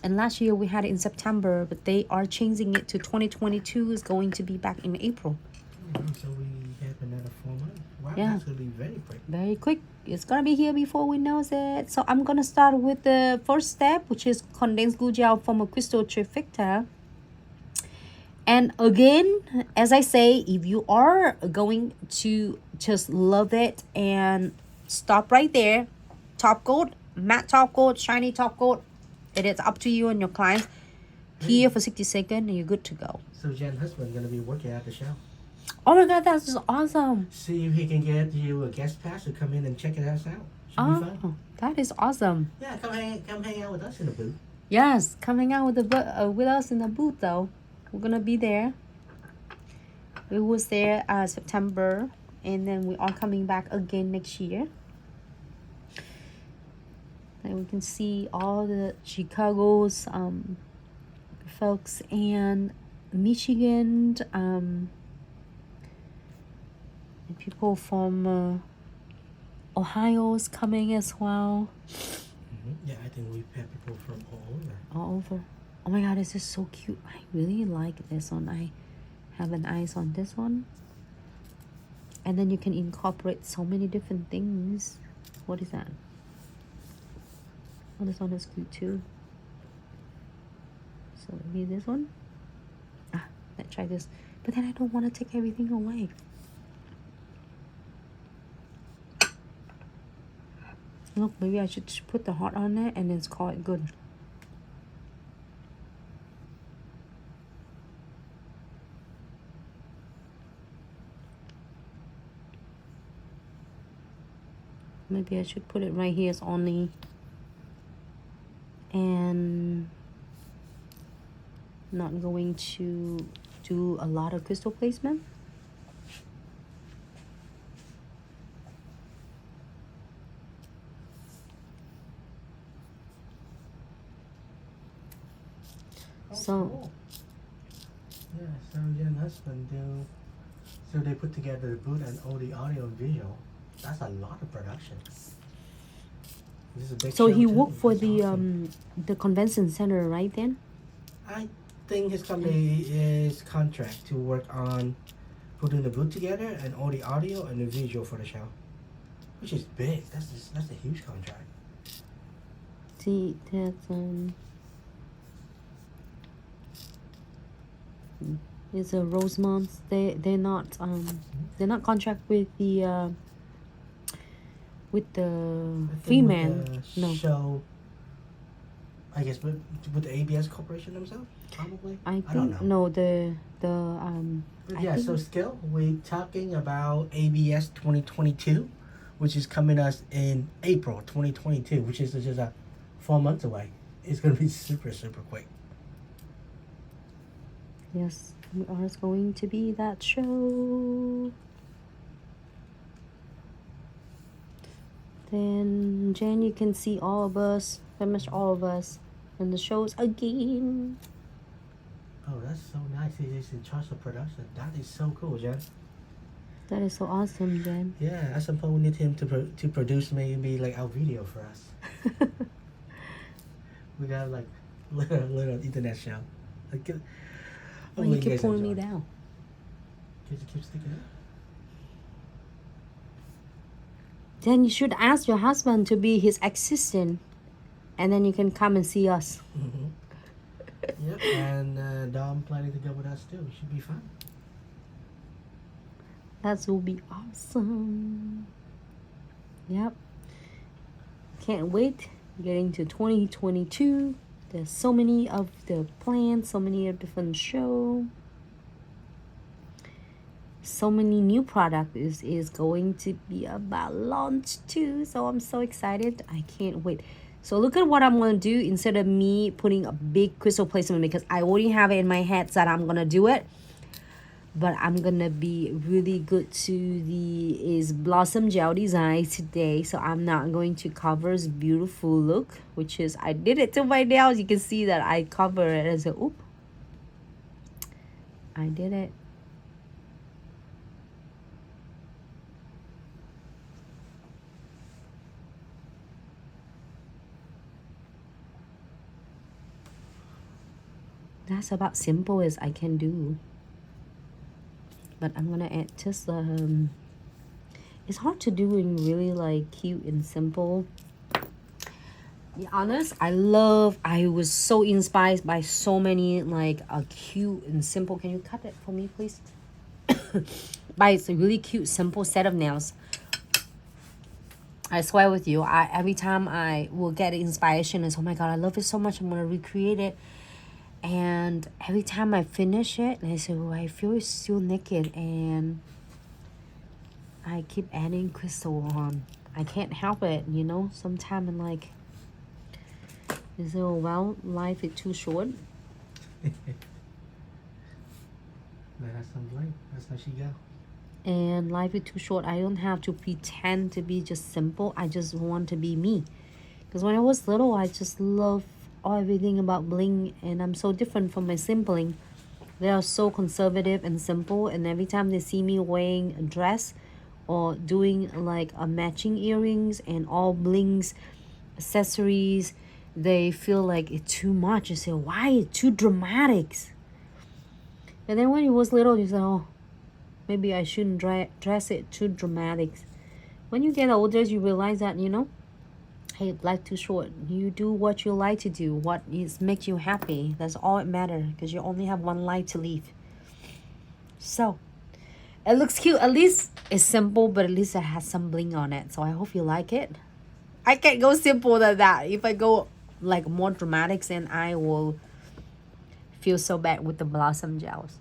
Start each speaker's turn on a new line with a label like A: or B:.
A: And last year we had it in September, but they are changing it to 2022 is going to be back in April.
B: So we have another 4 months. Wow,
A: Yeah.
B: that's going to be very quick.
A: Very quick. It's going to be here before we know it. So I'm going to start with the first step, which is condensed glue gel from a crystal Trifecta. And again, as I say, if you are going to just love it and stop right there, top coat, matte top coat, shiny top coat, it is up to you and your clients. Here for 60 seconds and you're good to go.
B: So Jen's husband going to be working at the show.
A: Oh my god, that's just awesome.
B: See if he can get you a guest pass to come in and check it out. Should be fun.
A: That is awesome.
B: Yeah, come hang out with us in the booth.
A: Yes, coming out with with us in the booth though. We're gonna be there. We was there September, and then we are coming back again next year. And we can see all the Chicago's folks and Michigan and people from Ohio's coming as well.
B: Yeah, I think we've had people from
A: all over. Oh my god, this is so cute. I really like this one. I have an eyes on this one. And then you can incorporate so many different things. What is that? Oh, this one is cute too. So maybe this one. Let's try this. But then I don't want to take everything away. Look, maybe I should put the heart on there and then call it good. Maybe I should put it right here as only. And not going to do a lot of crystal placement. So
B: cool. Yeah, so Jen's husband do. So they put together the booth and all the audio and video. That's a lot of production. This is a big
A: so
B: show
A: he
B: too.
A: worked for
B: That's awesome.
A: the convention center, right then?
B: I think his company is contract to work on putting the booth together and all the audio and the visual for the show, which is big. That's a huge contract.
A: See, that's it's a Rosemont. They're not contract with the Freeman. No,
B: Show. I guess with the ABS Corporation themselves, probably.
A: I
B: don't know.
A: No, the
B: But yeah, so still we're talking about ABS 2022, which is coming us in April 2022, which is just 4 months away. It's gonna be super quick.
A: Yes, we are going to be that show. Then Jen, you can see all of us, pretty much all of us, in the shows again.
B: Oh, that's so nice. He's in charge of production. That is so cool, Jen.
A: That is so awesome, Jen.
B: Yeah, I suppose we need him to produce maybe like our video for us. We got like little internet show. Like,
A: well, you keep pulling me down.
B: Keep sticking up.
A: Then you should ask your husband to be his assistant, and then you can come and see us.
B: Yep, and Dom planning to go with us too. It should be fun.
A: That will be awesome. Yep. Can't wait. Getting to 2022. There's so many of the plans, so many different shows. So many new products is going to be about launch too. So I'm so excited. I can't wait. So look at what I'm going to do instead of me putting a big crystal placement, because I already have it in my head that I'm going to do it. But I'm going to be really good to the Blossom Gel design today. So I'm not going to cover this beautiful look, which is, I did it to my nails. You can see that I cover it as a, oop. I did it. that's about simple as I can do. But I'm gonna add just it's hard to do in really like cute and simple. Be honest, I was so inspired by so many like cute and simple. Can you cut it for me, please? By it's a really cute, simple set of nails. I swear with you, every time I will get inspiration, is oh my god, I love it so much, I'm gonna recreate it. And every time I finish it, and I say, oh, I feel still naked, and I keep adding crystal on. I can't help it, you know. Sometimes I'm like, is it, oh well, life is too short.
B: Let us some bling. That's how she go.
A: And life is too short. I don't have to pretend to be just simple. I just want to be me. Because when I was little, I just loved everything about bling, and I'm so different from my sibling. They are so conservative and simple, and every time they see me wearing a dress or doing like a matching earrings and all blings, accessories, they feel like it's too much. You say, why? It's too dramatic. And then when you was little, you say, oh, maybe I shouldn't dress it too dramatic. When you get older, you realize that, you know, hey, life too short. You do what you like to do, what makes you happy. That's all it matters, because you only have one life to live. So, it looks cute. At least it's simple, but at least it has some bling on it. So I hope you like it. I can't go simple than that. If I go like more dramatics, then I will feel so bad with the blossom gels.